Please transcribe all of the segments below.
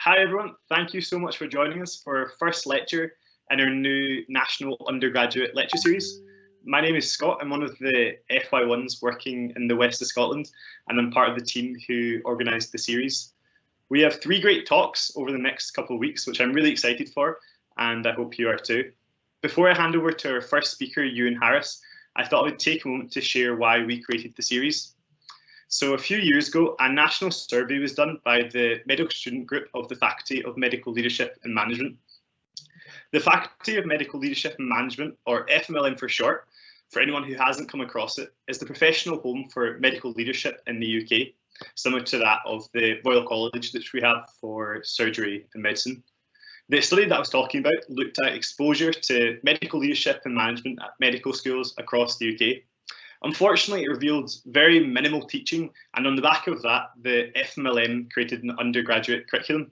Hi everyone, thank you so much for joining us for our first lecture in our new National Undergraduate Lecture Series. My name is Scott, I'm one of the FY1s working in the west of Scotland, and I'm part of the team who organised the series. We have 3 great talks over the next couple of weeks, which I'm really excited for, and I hope you are too. Before I hand over to our first speaker, Ewan Harris, I thought I would take a moment to share why we created the series. So a few years ago, a national survey was done by the medical student group of the Faculty of Medical Leadership and Management. The Faculty of Medical Leadership and Management, or FMLM for short, for anyone who hasn't come across it, is the professional home for medical leadership in the UK, similar to that of the Royal College which we have for surgery and medicine. The study that I was talking about looked at exposure to medical leadership and management at medical schools across the UK. Unfortunately, it revealed very minimal teaching, and on the back of that, the FMLM created an undergraduate curriculum.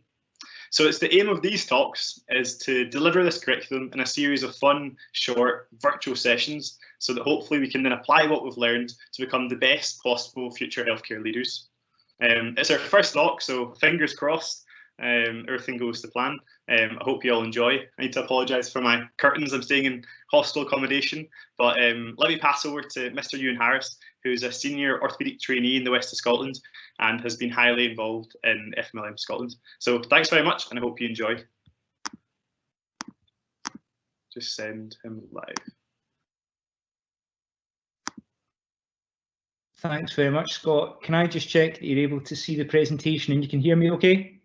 So it's the aim of these talks is to deliver this curriculum in a series of fun, short, virtual sessions, so that hopefully we can then apply what we've learned to become the best possible future healthcare leaders. It's our first talk, so fingers crossed. Everything goes to plan. I hope you all enjoy. I need to apologise for my curtains. I'm staying in hostel accommodation, but let me pass over to Mr. Ewan Harris, who's a senior orthopaedic trainee in the west of Scotland and has been highly involved in FMLM Scotland. So thanks very much, and I hope you enjoy. Just send him live. Thanks very much, Scott. Can I just check that you're able to see the presentation and you can hear me okay?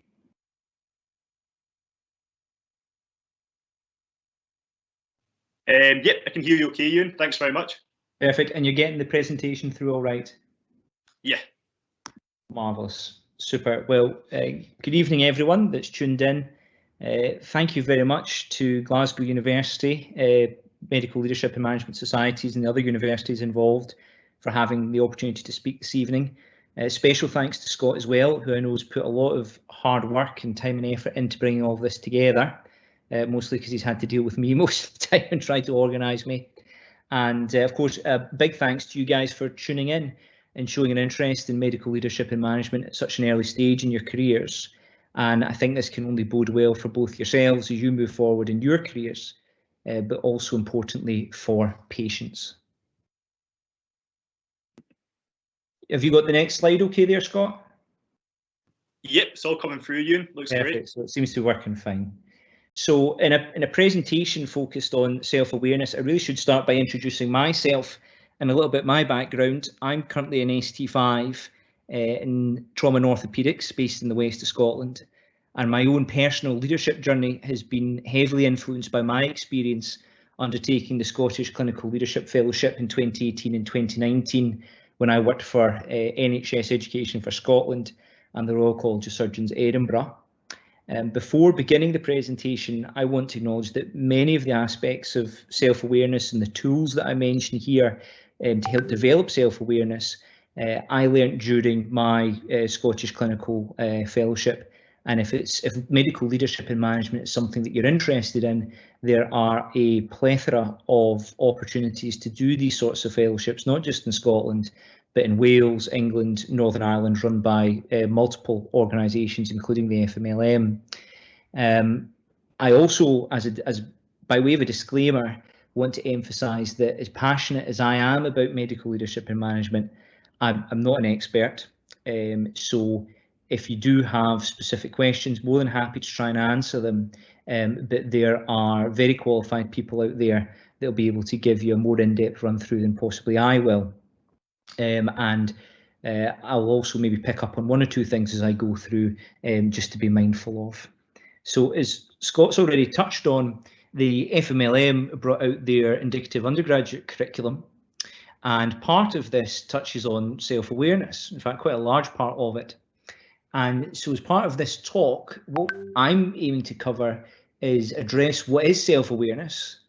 Yep, I can hear you okay, Ewan. Thanks very much. Perfect. And you're getting the presentation through all right? Yeah. Marvellous. Super. Well, good evening, everyone that's tuned in. Thank you very much to Glasgow University, Medical Leadership and Management Societies and the other universities involved for having the opportunity to speak this evening. Special thanks to Scott as well, who I know has put a lot of hard work and time and effort into bringing all this together. Mostly because he's had to deal with me most of the time and try to organise me. And of course, a big thanks to you guys for tuning in and showing an interest in medical leadership and management at such an early stage in your careers. And I think this can only bode well for both yourselves as you move forward in your careers, but also importantly for patients. Have you got the next slide okay there, Scott? Yep, it's all coming through, Ewan. Looks Perfect. Great. So it seems to be working fine. So in a presentation focused on self-awareness, I really should start by introducing myself and a little bit my background. I'm currently an ST5 in trauma and orthopaedics based in the west of Scotland. And my own personal leadership journey has been heavily influenced by my experience undertaking the Scottish Clinical Leadership Fellowship in 2018 and 2019 when I worked for NHS Education for Scotland and the Royal College of Surgeons, Edinburgh. Before beginning the presentation, I want to acknowledge that many of the aspects of self-awareness and the tools that I mention here to help develop self-awareness, I learnt during my Scottish Clinical Fellowship. And if medical leadership and management is something that you're interested in, there are a plethora of opportunities to do these sorts of fellowships, not just in Scotland, but in Wales, England, Northern Ireland, run by multiple organisations, including the FMLM. I also, as by way of a disclaimer, want to emphasise that as passionate as I am about medical leadership and management, I'm not an expert. So if you do have specific questions, more than happy to try and answer them. But there are very qualified people out there that will be able to give you a more in-depth run through than possibly I will. I'll also maybe pick up on 1 or 2 things as I go through, just to be mindful of. So as Scott's already touched on, the FMLM brought out their indicative undergraduate curriculum, and part of this touches on self-awareness, in fact quite a large part of it. And so as part of this talk, what I'm aiming to cover is address what is self-awareness,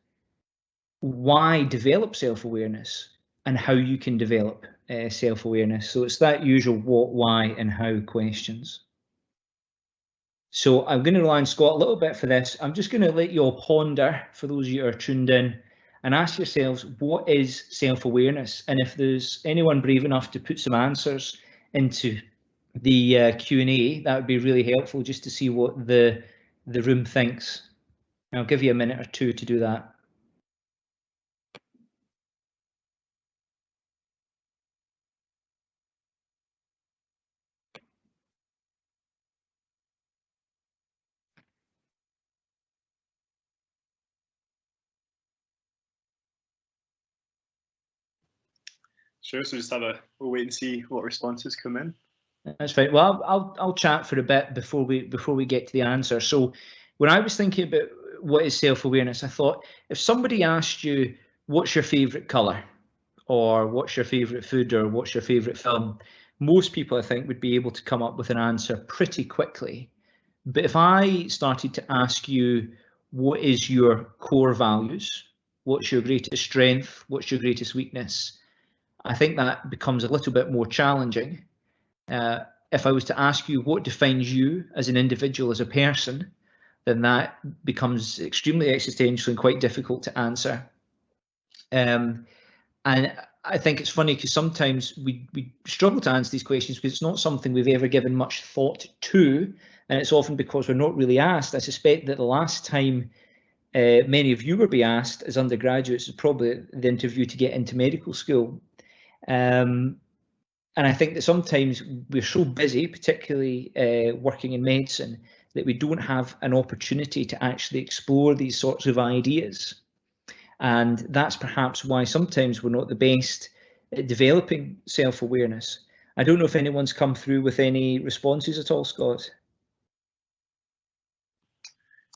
why develop self-awareness, and how you can develop self-awareness. So it's that usual what, why, and how questions. So I'm going to rely on Scott a little bit for this. I'm just going to let you all ponder, for those of you who are tuned in, and ask yourselves, what is self-awareness? And if there's anyone brave enough to put some answers into the Q&A, that would be really helpful just to see what the room thinks. I'll give you a minute or two to do that. Sure, so just we'll wait and see what responses come in. That's fine. Well, I'll chat for a bit before we get to the answer. So when I was thinking about what is self-awareness, I thought if somebody asked you what's your favourite colour, or what's your favourite food, or what's your favourite film, most people I think would be able to come up with an answer pretty quickly. But if I started to ask you what is your core values, what's your greatest strength, what's your greatest weakness, I think that becomes a little bit more challenging. If I was to ask you what defines you as an individual, as a person, then that becomes extremely existential and quite difficult to answer. And I think it's funny because sometimes we struggle to answer these questions because it's not something we've ever given much thought to, and it's often because we're not really asked. I suspect that the last time many of you will be asked as undergraduates is probably the interview to get into medical school. And I think that sometimes we're so busy, particularly working in medicine, that we don't have an opportunity to actually explore these sorts of ideas. And that's perhaps why sometimes we're not the best at developing self-awareness. I don't know if anyone's come through with any responses at all, Scott.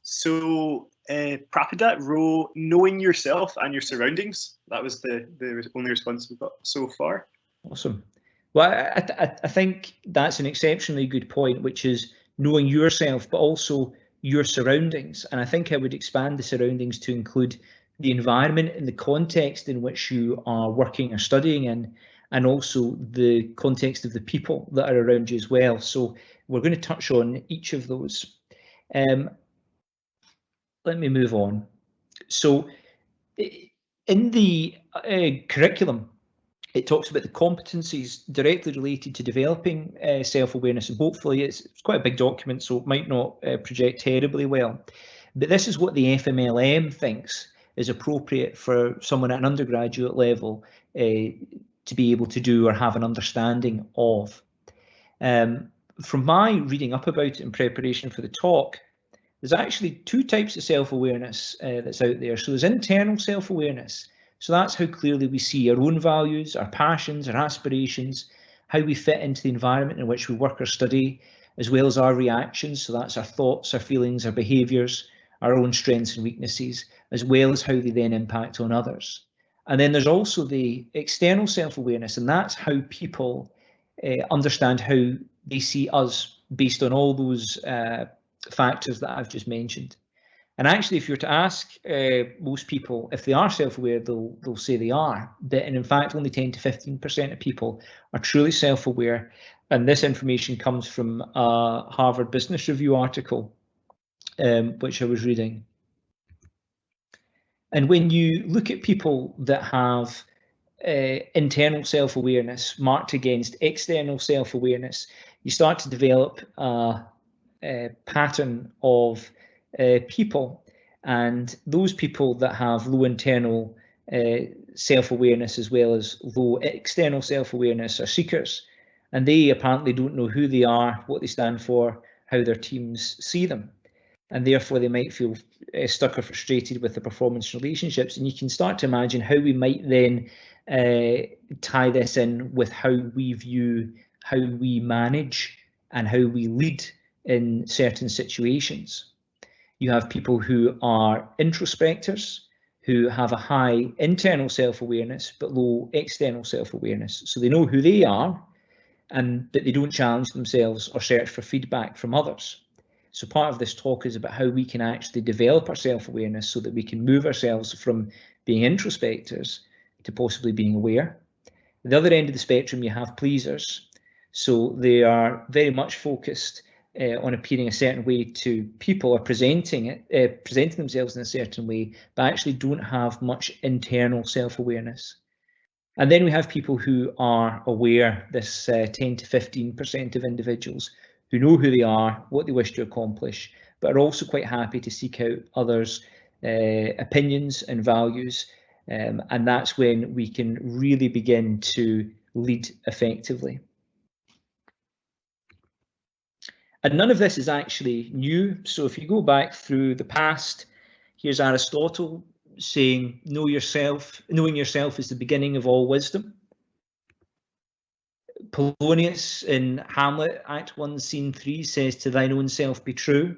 So Prapadat wrote knowing yourself and your surroundings. That was the only response we've got so far. Awesome. Well, I think that's an exceptionally good point, which is knowing yourself, but also your surroundings. And I think I would expand the surroundings to include the environment and the context in which you are working or studying in, and also the context of the people that are around you as well. So we're going to touch on each of those. Let me move on. So in the curriculum, it talks about the competencies directly related to developing self-awareness, and hopefully it's quite a big document, so it might not project terribly well. But this is what the FMLM thinks is appropriate for someone at an undergraduate level to be able to do or have an understanding of. From my reading up about it in preparation for the talk, there's actually two types of self-awareness that's out there. So there's internal self-awareness. So that's how clearly we see our own values, our passions, our aspirations, how we fit into the environment in which we work or study, as well as our reactions. So that's our thoughts, our feelings, our behaviours, our own strengths and weaknesses, as well as how they then impact on others. And then there's also the external self-awareness, and that's how people understand how they see us based on all those factors that I've just mentioned. And actually, if you're to ask most people if they are self-aware, they'll say they are. But in fact, only 10 to 15% of people are truly self-aware. And this information comes from a Harvard Business Review article, which I was reading. And when you look at people that have internal self-awareness marked against external self-awareness, you start to develop a pattern of people, and those people that have low internal self-awareness as well as low external self-awareness are seekers, and they apparently don't know who they are, what they stand for, how their teams see them, and therefore they might feel stuck or frustrated with the performance relationships. And you can start to imagine how we might then tie this in with how we view, how we manage, and how we lead in certain situations. You have people who are introspectors, who have a high internal self-awareness but low external self-awareness. So they know who they are, but they don't challenge themselves or search for feedback from others. So part of this talk is about how we can actually develop our self-awareness so that we can move ourselves from being introspectors to possibly being aware. At the other end of the spectrum, you have pleasers. So they are very much focused on appearing a certain way to people, or presenting themselves in a certain way, but actually don't have much internal self-awareness. And then we have people who are aware, this 10 to 15% of individuals who know who they are, what they wish to accomplish, but are also quite happy to seek out others' opinions and values. And that's when we can really begin to lead effectively. And none of this is actually new. So if you go back through the past, here's Aristotle saying, knowing yourself is the beginning of all wisdom. Polonius in Hamlet, Act 1, Scene 3 says, to thine own self be true.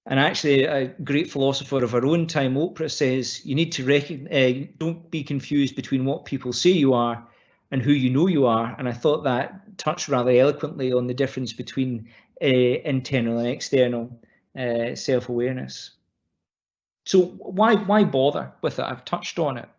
And actually, a great philosopher of our own time, Oprah, says you need to recognize, don't be confused between what people say you are and who you know you are. And I thought that touched rather eloquently on the difference between internal and external self-awareness. So why bother with it? I've touched on it.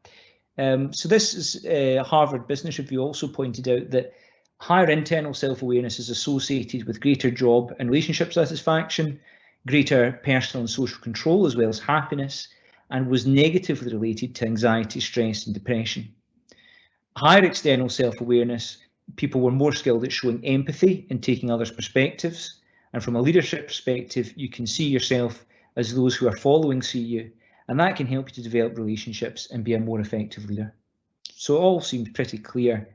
So this is Harvard Business Review also pointed out that higher internal self-awareness is associated with greater job and relationship satisfaction, greater personal and social control, as well as happiness, and was negatively related to anxiety, stress, and depression. Higher external self-awareness, people were more skilled at showing empathy and taking others' perspectives. And from a leadership perspective, you can see yourself as those who are following see you, and that can help you to develop relationships and be a more effective leader. So it all seems pretty clear.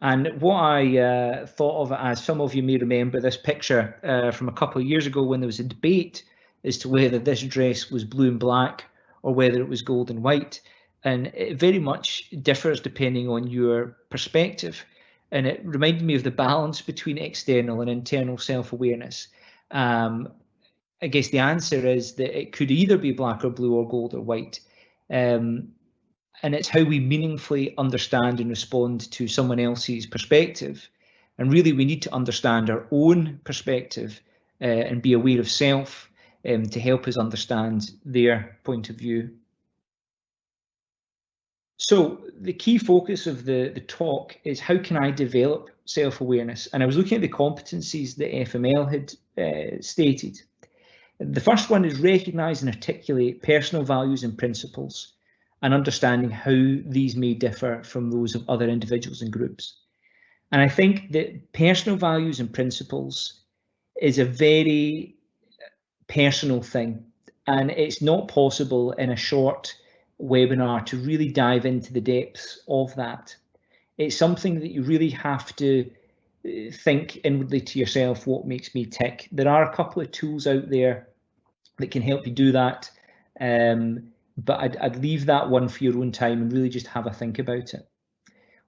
And what I thought of it as, some of you may remember this picture from a couple of years ago when there was a debate as to whether this dress was blue and black or whether it was gold and white. And it very much differs depending on your perspective. And it reminded me of the balance between external and internal self-awareness. I guess the answer is that it could either be black or blue or gold or white. And it's how we meaningfully understand and respond to someone else's perspective. And really, we need to understand our own perspective and be aware of self to help us understand their point of view. So the key focus of the talk is how can I develop self-awareness? And I was looking at the competencies that FML had stated. The first one is recognise and articulate personal values and principles, and understanding how these may differ from those of other individuals and groups. And I think that personal values and principles is a very personal thing, and it's not possible in a short webinar to really dive into the depths of that. It's something that you really have to think inwardly to yourself, what makes me tick? There are a couple of tools out there that can help you do that. But I'd leave that one for your own time and really just have a think about it.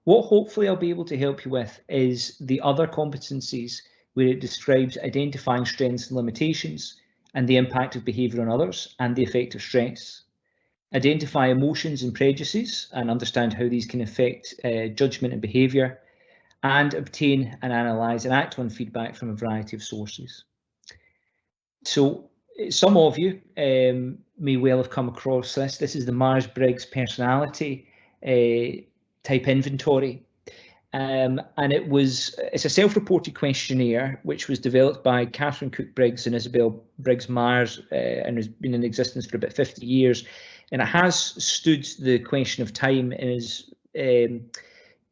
What hopefully I'll be able to help you with is the other competencies where it describes identifying strengths and limitations and the impact of behaviour on others and the effect of stress. Identify emotions and prejudices and understand how these can affect judgment and behaviour, and obtain and analyse and act on feedback from a variety of sources. So some of you may well have come across this. This is the Myers-Briggs personality type inventory. And it's a self-reported questionnaire which was developed by Catherine Cook Briggs and Isabel Briggs Myers and has been in existence for about 50 years. And it has stood the question of time and is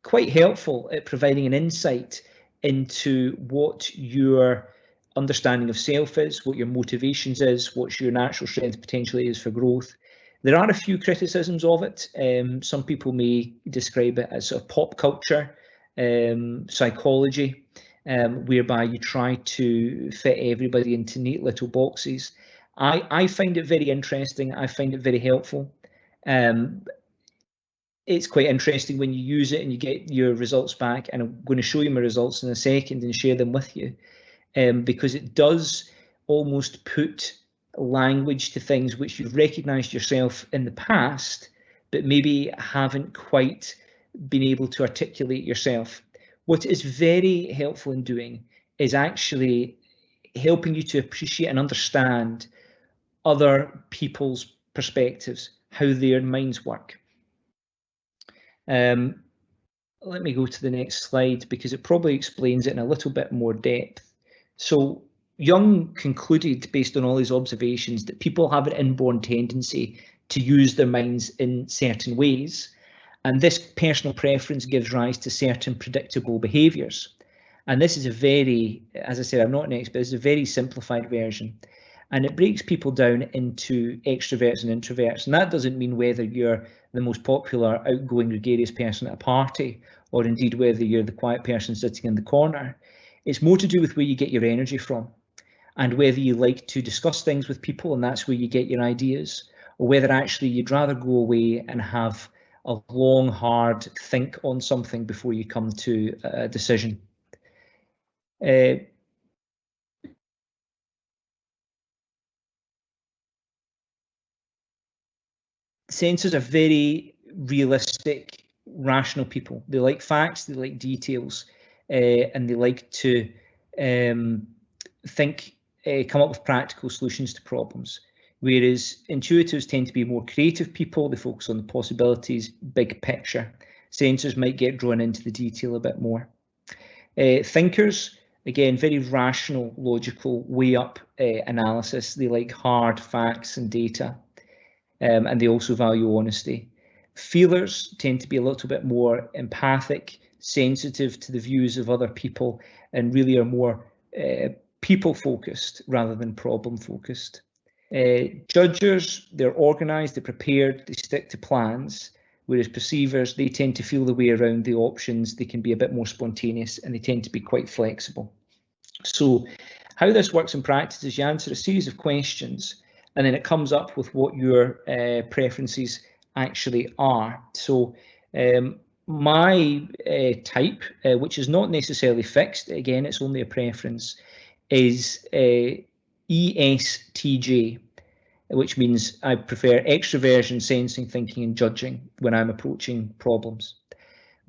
quite helpful at providing an insight into what your understanding of self is, what your motivations is, what your natural strength potentially is for growth. There are a few criticisms of it. Some people may describe it as sort of pop culture psychology, whereby you try to fit everybody into neat little boxes. I find it very interesting. I find it very helpful. It's quite interesting when you use it and you get your results back, and I'm going to show you my results in a second and share them with you. Because it does almost put language to things which you've recognised yourself in the past, but maybe haven't quite been able to articulate yourself. What is very helpful in doing is actually helping you to appreciate and understand other people's perspectives, how their minds work. Let me go to the next slide because it probably explains it in a little bit more depth. So Jung concluded, based on all his observations, that people have an inborn tendency to use their minds in certain ways. And this personal preference gives rise to certain predictable behaviours. And this is a very, as I said, I'm not an expert, it's a very simplified version. And it breaks people down into extroverts and introverts. And that doesn't mean whether you're the most popular, outgoing, gregarious person at a party, or indeed whether you're the quiet person sitting in the corner. It's more to do with where you get your energy from, and whether you like to discuss things with people and that's where you get your ideas, or whether actually you'd rather go away and have a long, hard think on something before you come to a decision. Sensors are very realistic, rational people. They like facts, they like details, and they like to think, come up with practical solutions to problems. Whereas intuitives tend to be more creative people. They focus on the possibilities, big picture. Sensors might get drawn into the detail a bit more. Thinkers, again, very rational, logical, way up analysis. They like hard facts and data, and they also value honesty. Feelers tend to be a little bit more empathic, sensitive to the views of other people, and really are more people focused rather than problem focused. Judgers, they're organised, they're prepared, they stick to plans, whereas perceivers, they tend to feel the way around the options, they can be a bit more spontaneous, and they tend to be quite flexible. So how this works in practice is you answer a series of questions, and then it comes up with what your preferences actually are. So my type, which is not necessarily fixed, again, it's only a preference, is ESTJ, which means I prefer extroversion, sensing, thinking, and judging when I'm approaching problems.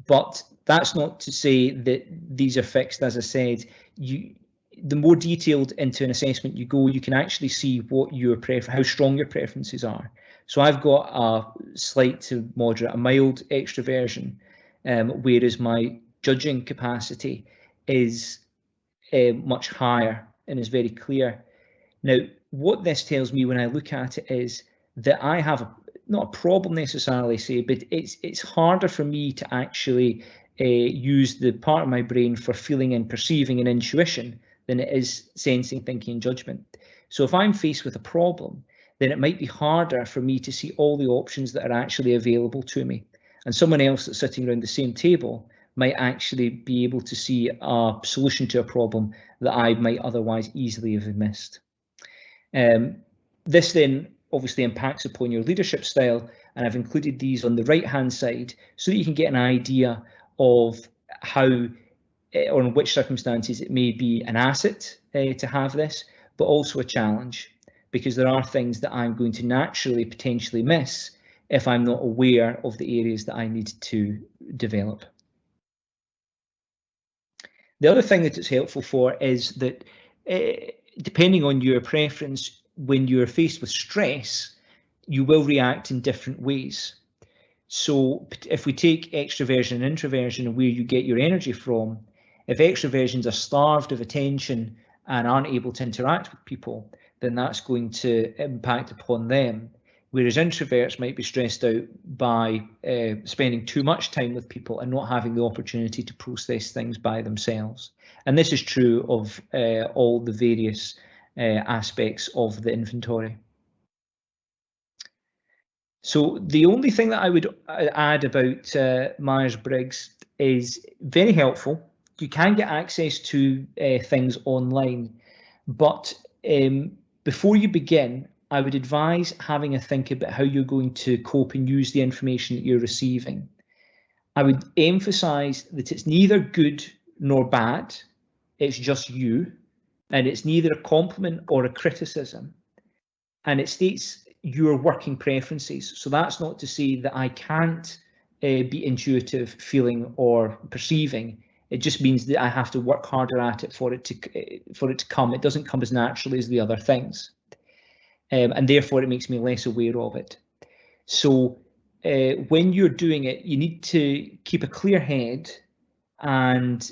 But that's not to say that these are fixed. As I said, the more detailed into an assessment you go, you can actually see what your how strong your preferences are. So I've got a slight to moderate, a mild extroversion, whereas my judging capacity is much higher and is very clear. Now, what this tells me when I look at it is that I have not a problem necessarily, say, but it's harder for me to actually use the part of my brain for feeling and perceiving and intuition than it is sensing, thinking, and judgment. So if I'm faced with a problem, then it might be harder for me to see all the options that are actually available to me. And someone else that's sitting around the same table might actually be able to see a solution to a problem that I might otherwise easily have missed. This then obviously impacts upon your leadership style, and I've included these on the right-hand side so that you can get an idea of how or in which circumstances it may be an asset to have this, but also a challenge, because there are things that I'm going to naturally potentially miss if I'm not aware of the areas that I need to develop. The other thing that it's helpful for is that depending on your preference, when you're faced with stress, you will react in different ways. So if we take extroversion and introversion and where you get your energy from, if extroversions are starved of attention and aren't able to interact with people, then that's going to impact upon them. Whereas introverts might be stressed out by spending too much time with people and not having the opportunity to process things by themselves. And this is true of all the various aspects of the inventory. So the only thing that I would add about Myers-Briggs is very helpful. You can get access to things online, but before you begin, I would advise having a think about how you're going to cope and use the information that you're receiving. I would emphasize that it's neither good nor bad, it's just you, and it's neither a compliment or a criticism, and it states your working preferences. So that's not to say that I can't be intuitive, feeling, or perceiving. It just means that I have to work harder at it for it to come. It doesn't come as naturally as the other things, and therefore it makes me less aware of it. So when you're doing it, you need to keep a clear head and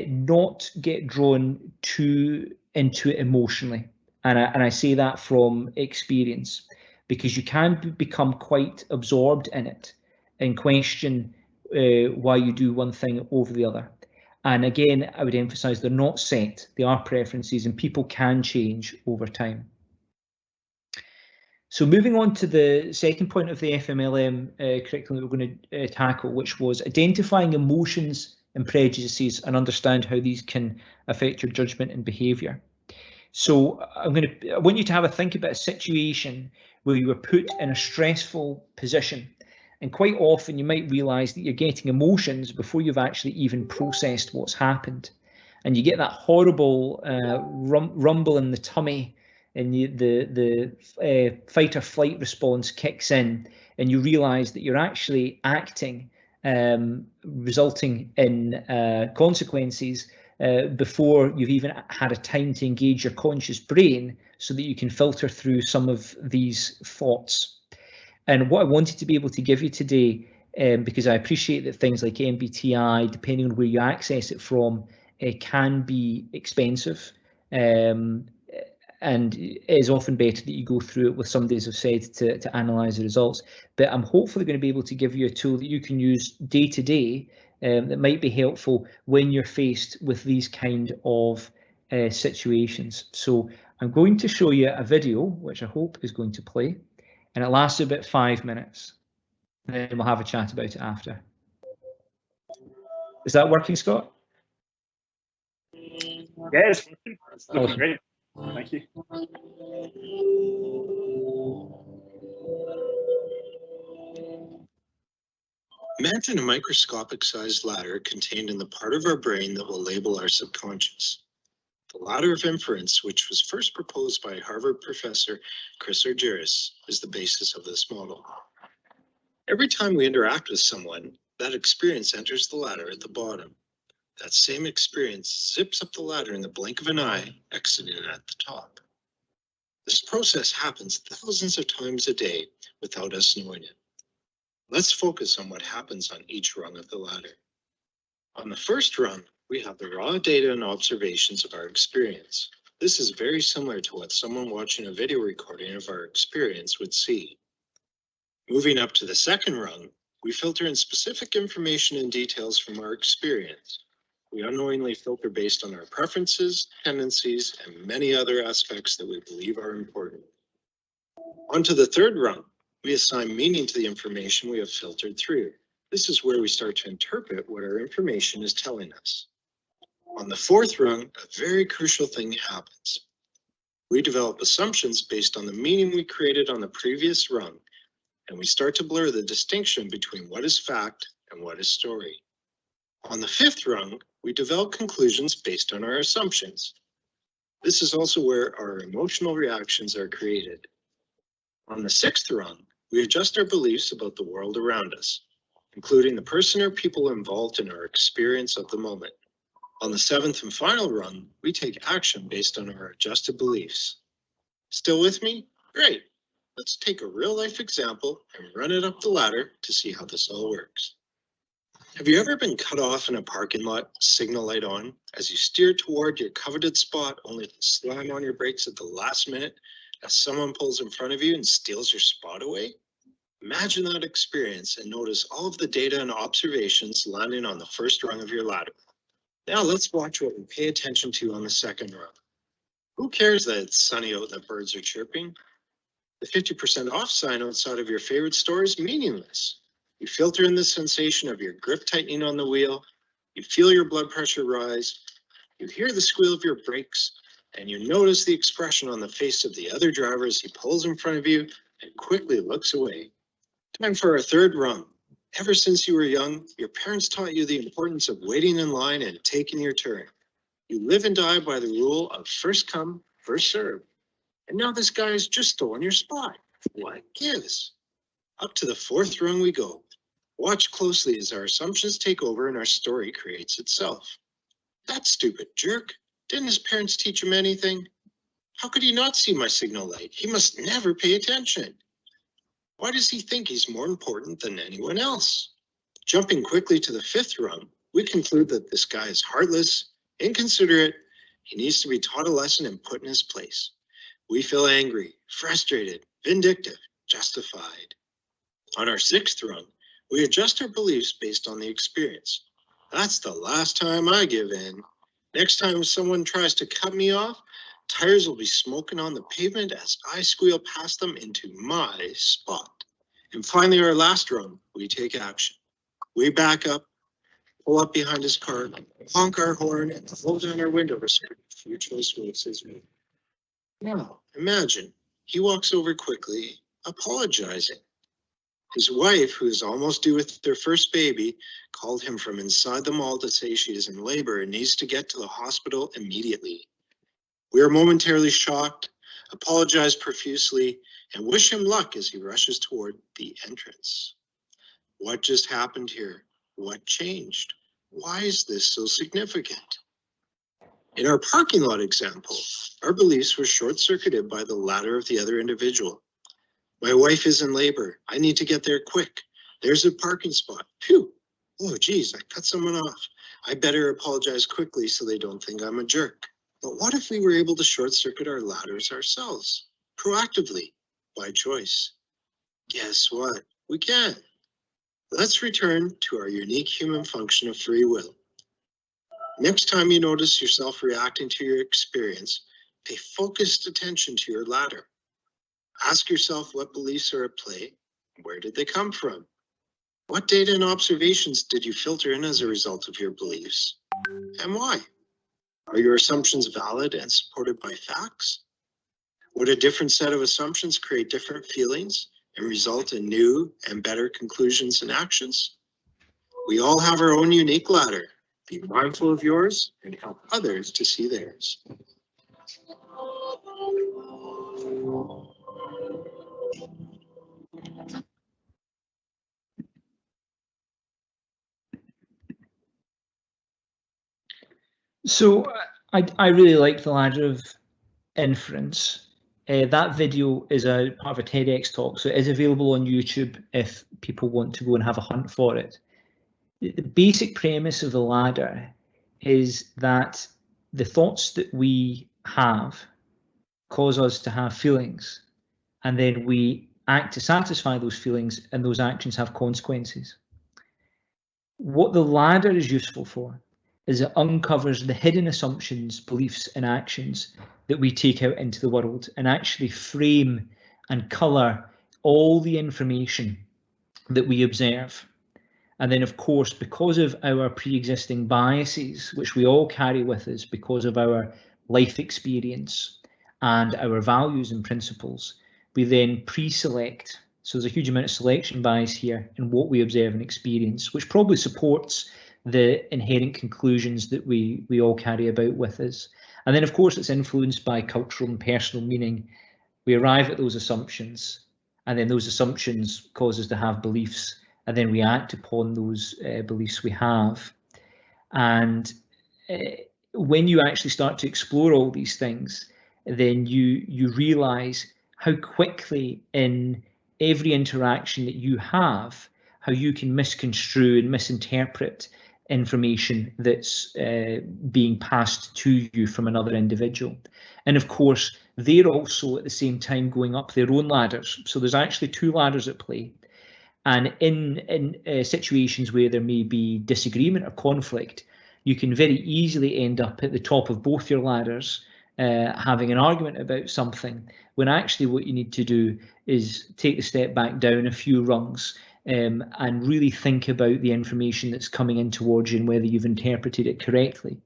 not get drawn too into it emotionally. And I say that from experience, because you can become quite absorbed in it and question why you do one thing over the other. And again, I would emphasize they're not set, they are preferences, and people can change over time. So moving on to the second point of the FMLM curriculum that we're going to tackle, which was identifying emotions and prejudices and understand how these can affect your judgment and behaviour. So I want you to have a think about a situation where you were put in a stressful position, and quite often you might realise that you're getting emotions before you've actually even processed what's happened, and you get that horrible rumble in the tummy, and the fight or flight response kicks in, and you realise that you're actually acting, resulting in consequences before you've even had a time to engage your conscious brain so that you can filter through some of these thoughts. And what I wanted to be able to give you today, because I appreciate that things like MBTI, depending on where you access it from, can be expensive. And it is often better that you go through it with somebody, as I've said, to analyse the results. But I'm hopefully going to be able to give you a tool that you can use day to day that might be helpful when you're faced with these kind of situations. So I'm going to show you a video, which I hope is going to play, and it lasts about 5 minutes. And then we'll have a chat about it after. Is that working, Scott? Yeah, it's working. It's looking Awesome. great. Thank you. Imagine a microscopic-sized ladder contained in the part of our brain that will label our subconscious. The ladder of inference, which was first proposed by Harvard professor Chris Argyris, is the basis of this model. Every time we interact with someone, that experience enters the ladder at the bottom. That same experience zips up the ladder in the blink of an eye, exiting at the top. This process happens thousands of times a day without us knowing it. Let's focus on what happens on each rung of the ladder. On the first rung, we have the raw data and observations of our experience. This is very similar to what someone watching a video recording of our experience would see. Moving up to the second rung, we filter in specific information and details from our experience. We unknowingly filter based on our preferences, tendencies, and many other aspects that we believe are important. Onto the third rung, we assign meaning to the information we have filtered through. This is where we start to interpret what our information is telling us. On the fourth rung, a very crucial thing happens. We develop assumptions based on the meaning we created on the previous rung, and we start to blur the distinction between what is fact and what is story. On the fifth rung, we develop conclusions based on our assumptions. This is also where our emotional reactions are created. On the sixth rung, we adjust our beliefs about the world around us, including the person or people involved in our experience of the moment. On the seventh and final rung, we take action based on our adjusted beliefs. Still with me? Great. Let's take a real-life example and run it up the ladder to see how this all works. Have you ever been cut off in a parking lot, signal light on, as you steer toward your coveted spot only to slam on your brakes at the last minute as someone pulls in front of you and steals your spot away? Imagine that experience and notice all of the data and observations landing on the first rung of your ladder. Now let's watch what we pay attention to on the second rung. Who cares that it's sunny out and the birds are chirping? The 50% off sign outside of your favorite store is meaningless. You filter in the sensation of your grip tightening on the wheel, you feel your blood pressure rise, you hear the squeal of your brakes, and you notice the expression on the face of the other driver as he pulls in front of you and quickly looks away. Time for our third rung. Ever since you were young, your parents taught you the importance of waiting in line and taking your turn. You live and die by the rule of first come, first serve. And now this guy has just stolen your spot. What gives? Up to the fourth rung we go. Watch closely as our assumptions take over and our story creates itself. That stupid jerk. Didn't his parents teach him anything? How could he not see my signal light? He must never pay attention. Why does he think he's more important than anyone else? Jumping quickly to the fifth rung, we conclude that this guy is heartless, inconsiderate. He needs to be taught a lesson and put in his place. We feel angry, frustrated, vindictive. justified. On our 6th rung, we adjust our beliefs based on the experience. That's the last time I give in. Next time someone tries to cut me off, tires will be smoking on the pavement as I squeal past them into my spot. And finally, our last rung, we take action. We back up, pull up behind his car, honk our horn, and roll down our window to scream a few choice words his way. Now, imagine he walks over quickly, apologizing. His wife, who is almost due with their first baby, called him from inside the mall to say she is in labor and needs to get to the hospital immediately. We are momentarily shocked, apologize profusely, and wish him luck as he rushes toward the entrance. What just happened here? What changed? Why is this so significant? In our parking lot example, our beliefs were short-circuited by the ladder of the other individual. My wife is in labor. I need to get there quick. There's a parking spot. Phew. Oh, geez, I cut someone off. I better apologize quickly so they don't think I'm a jerk. But what if we were able to short-circuit our ladders ourselves, proactively, by choice? Guess what? We can. Let's return to our unique human function of free will. Next time you notice yourself reacting to your experience, pay focused attention to your ladder. Ask yourself what beliefs are at play. Where did they come from? What data and observations did you filter in as a result of your beliefs? And why? Are your assumptions valid and supported by facts? Would a different set of assumptions create different feelings and result in new and better conclusions and actions? We all have our own unique ladder. Be mindful of yours and help others to see theirs. So I really like the ladder of inference. That video is a part of a TEDx talk, so it is available on YouTube if people want to go and have a hunt for it. The basic premise of the ladder is that the thoughts that we have cause us to have feelings, and then we act to satisfy those feelings, and those actions have consequences. What the ladder is useful for is it uncovers the hidden assumptions, beliefs, and actions that we take out into the world and actually frame and colour all the information that we observe. And then, of course, because of our pre-existing biases, which we all carry with us because of our life experience and our values and principles, we then pre-select. So there's a huge amount of selection bias here in what we observe and experience, which probably supports the inherent conclusions that we all carry about with us. And then, of course, it's influenced by cultural and personal meaning. We arrive at those assumptions, and then those assumptions cause us to have beliefs, and then we act upon those beliefs we have. And when you actually start to explore all these things, then you realise how quickly in every interaction that you have, how you can misconstrue and misinterpret information that's being passed to you from another individual. And of course, they're also at the same time going up their own ladders. So there's actually two ladders at play. And in situations where there may be disagreement or conflict, you can very easily end up at the top of both your ladders, having an argument about something, when actually what you need to do is take a step back down a few rungs and really think about the information that's coming in towards you and whether you've interpreted it correctly.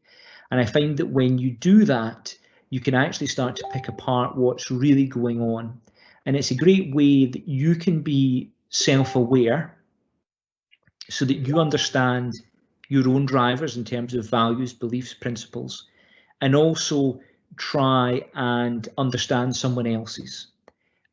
And I find that when you do that, you can actually start to pick apart what's really going on. And it's a great way that you can be self-aware so that you understand your own drivers in terms of values, beliefs, principles, and also try and understand someone else's.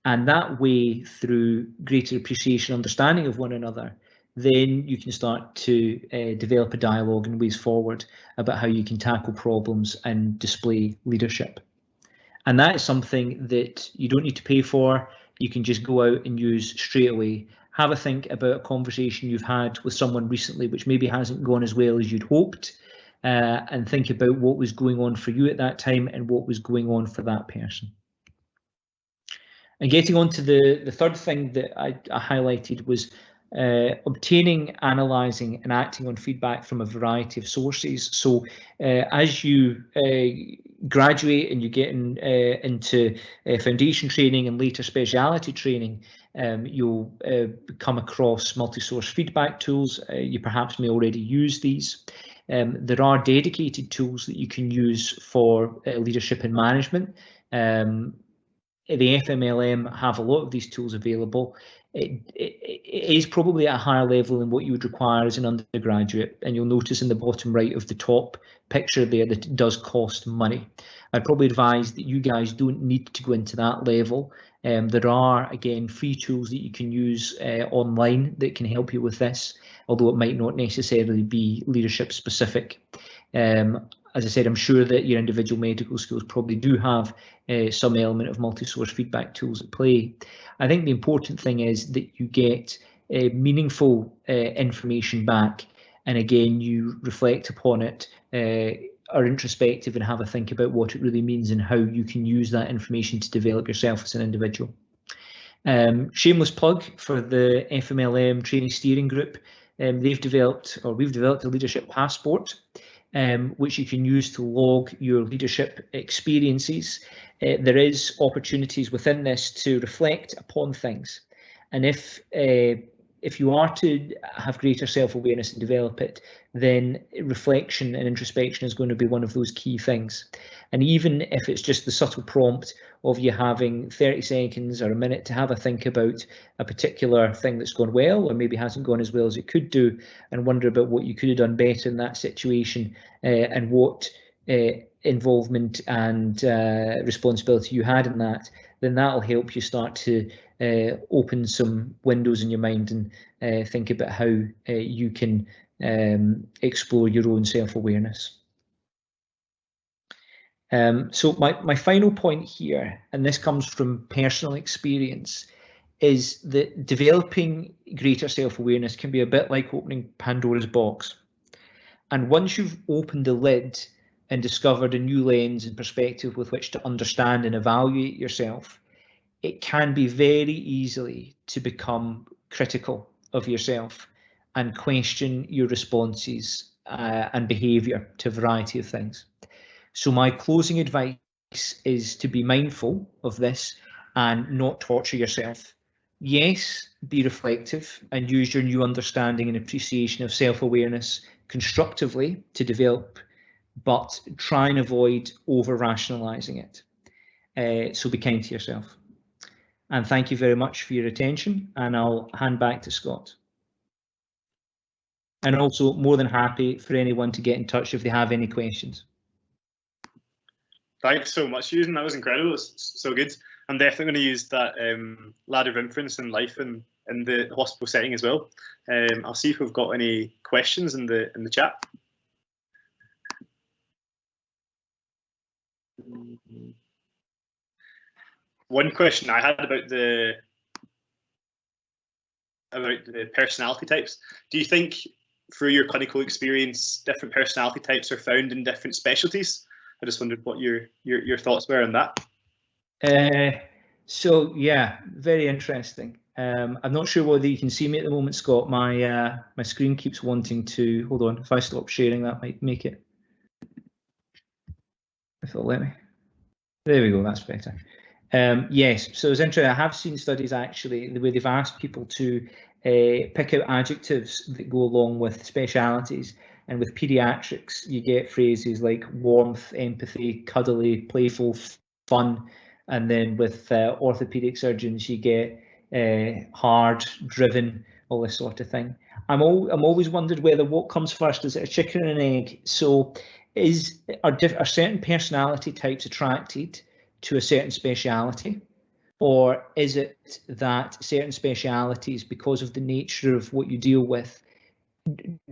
And that way, through greater appreciation, understanding of one another, then you can start to develop a dialogue and ways forward about how you can tackle problems and display leadership. And that is something that you don't need to pay for. You can just go out and use straight away. Have a think about a conversation you've had with someone recently, which maybe hasn't gone as well as you'd hoped, and think about what was going on for you at that time and what was going on for that person. And getting on to the third thing that I highlighted was obtaining, analysing and acting on feedback from a variety of sources. So as you graduate and you get into foundation training and later speciality training, you'll come across multi-source feedback tools. You perhaps may already use these. There are dedicated tools that you can use for leadership and management. The FMLM have a lot of these tools available. It is probably at a higher level than what you would require as an undergraduate, and you'll notice in the bottom right of the top picture there that it does cost money. I'd probably advise that you guys don't need to go into that level. There are, again, free tools that you can use online that can help you with this, although it might not necessarily be leadership specific. As I said, I'm sure that your individual medical schools probably do have some element of multi-source feedback tools at play. I think the important thing is that you get meaningful information back, and again, you reflect upon it, are introspective and have a think about what it really means and how you can use that information to develop yourself as an individual. Shameless plug for the FMLM training steering group. We've developed a leadership passport, which you can use to log your leadership experiences. There is opportunities within this to reflect upon things, and if you are to have greater self-awareness and develop it, then reflection and introspection is going to be one of those key things. And even if it's just the subtle prompt of you having 30 seconds or a minute to have a think about a particular thing that's gone well or maybe hasn't gone as well as it could do, and wonder about what you could have done better in that situation, and what involvement and responsibility you had in that, then that'll help you start to open some windows in your mind and think about how you can explore your own self-awareness. So my final point here, and this comes from personal experience, is that developing greater self-awareness can be a bit like opening Pandora's box. And once you've opened the lid and discovered a new lens and perspective with which to understand and evaluate yourself, it can be very easily to become critical of yourself and question your responses and behaviour to a variety of things. So my closing advice is to be mindful of this and not torture yourself. Yes, be reflective and use your new understanding and appreciation of self-awareness constructively to develop, but try and avoid over-rationalising it. So be kind to yourself. And thank you very much for your attention, and I'll hand back to Scott. And also more than happy for anyone to get in touch if they have any questions. Thanks so much, Susan. That was incredible. It's so good. I'm definitely going to use that ladder of inference in life and in the hospital setting as well. I'll see if we've got any questions in the chat. One question I had about the personality types. Do you think through your clinical experience, different personality types are found in different specialties? I just wondered what your thoughts were on that. So yeah, very interesting. I'm not sure whether you can see me at the moment, Scott. My screen keeps wanting to, hold on, if I stop sharing that might make it, if it'll let me. There we go, that's better. Yes, so it's interesting. I have seen studies actually where they've asked people to pick out adjectives that go along with specialities, and with pediatrics you get phrases like warmth, empathy, cuddly, playful, fun, and then with orthopedic surgeons you get hard, driven, all this sort of thing. I'm always wondered whether what comes first, is it a chicken and an egg? So are certain personality types attracted to a certain speciality, or is it that certain specialities, because of the nature of what you deal with,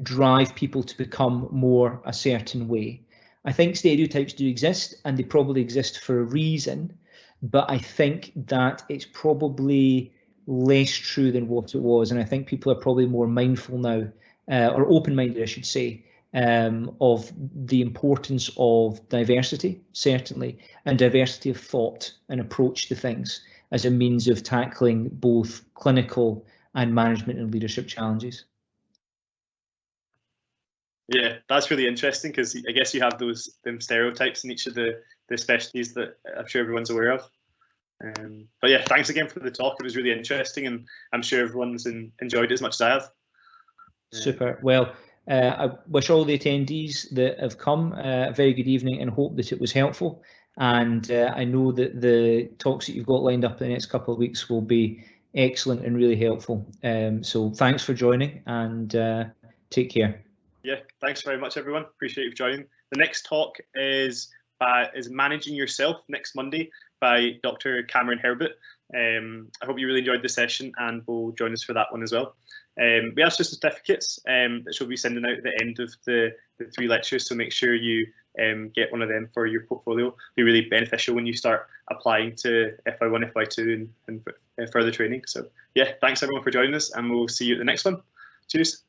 drive people to become more a certain way? I think stereotypes do exist, and they probably exist for a reason, but I think that it's probably less true than what it was, and I think people are probably more mindful now, or open-minded, I should say, of the importance of diversity, certainly, and diversity of thought and approach to things. as a means of tackling both clinical and management and leadership challenges. Yeah, that's really interesting, because I guess you have them stereotypes in each of the specialties that I'm sure everyone's aware of. But yeah, thanks again for the talk. It was really interesting, and I'm sure everyone's enjoyed it as much as I have. Super. Well, I wish all the attendees that have come a very good evening, and hope that it was helpful. And I know that the talks that you've got lined up in the next couple of weeks will be excellent and really helpful. So thanks for joining, and take care. Yeah, thanks very much, everyone. Appreciate you joining. The next talk is Managing Yourself, next Monday, by Dr. Cameron Herbert. I hope you really enjoyed the session and will join us for that one as well. We have some certificates that she'll be sending out at the end of the 3 lectures, so make sure you get one of them for your portfolio. It'll be really beneficial when you start applying to FY1, FY2 and further training. So yeah, thanks everyone for joining us, and we'll see you at the next one. Cheers.